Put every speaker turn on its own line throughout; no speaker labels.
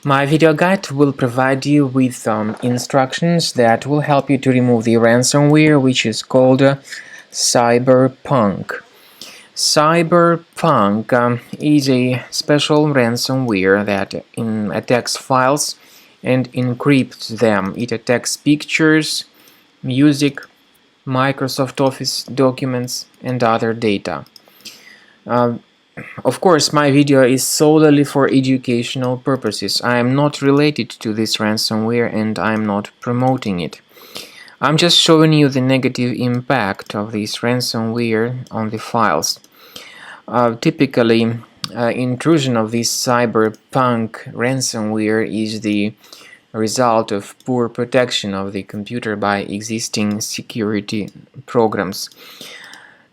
My video guide will provide you with some instructions that will help you to remove the ransomware, which is called Cyberpunk. Cyberpunk is a special ransomware that attacks files and encrypts them. It attacks pictures, music, Microsoft Office documents, and other data. Of course, my video is solely for educational purposes. I am not related to this ransomware and I am not promoting it. I'm just showing you the negative impact of this ransomware on the files. Typically, intrusion of this cyberpunk ransomware is the result of poor protection of the computer by existing security programs.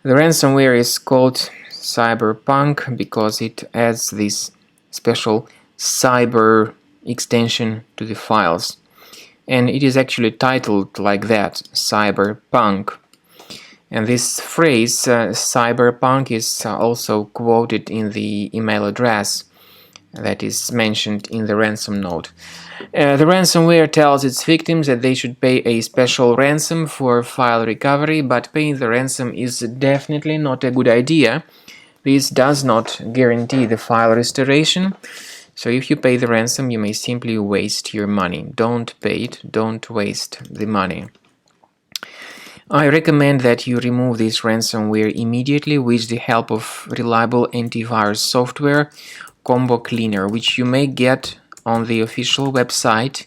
The ransomware is called Cyberpunk because it adds this special cyber extension to the files, and it is actually titled like that, Cyberpunk. And this phrase cyberpunk is also quoted in the email address that is mentioned in the ransom note. The ransomware tells its victims that they should pay a special ransom for file recovery, but paying the ransom is definitely not a good idea. This does not guarantee the file restoration, so if you pay the ransom, you may simply waste your money. Don't pay it, don't waste the money. I recommend that you remove this ransomware immediately with the help of reliable antivirus software, Combo Cleaner, which you may get on the official website,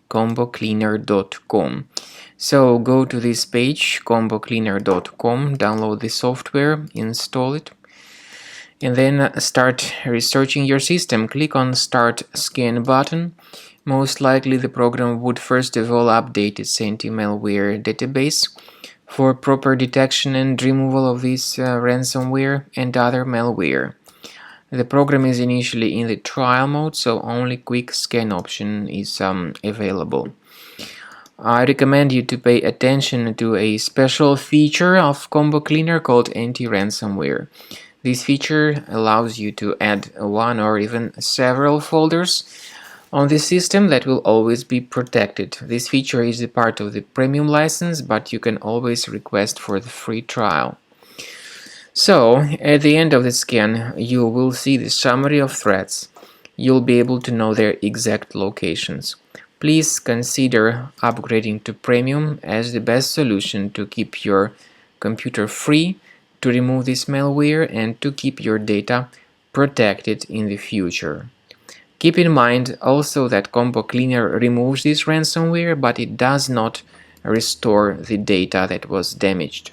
combocleaner.com. So go to this page, combocleaner.com, download the software, install it, and then start researching your system. Click on Start Scan button. Most likely the program would first of all update its anti-malware database for proper detection and removal of this ransomware and other malware. The program is initially in the trial mode, so only quick scan option is available. I recommend you to pay attention to a special feature of Combo Cleaner called anti-ransomware. This feature allows you to add one or even several folders on the system that will always be protected. This feature is a part of the premium license, but you can always request for the free trial. So, at the end of the scan, you will see the summary of threats. You'll be able to know their exact locations. Please consider upgrading to premium as the best solution to keep your computer free, to remove this malware, and to keep your data protected in the future. Keep in mind also that Combo Cleaner removes this ransomware, but it does not restore the data that was damaged.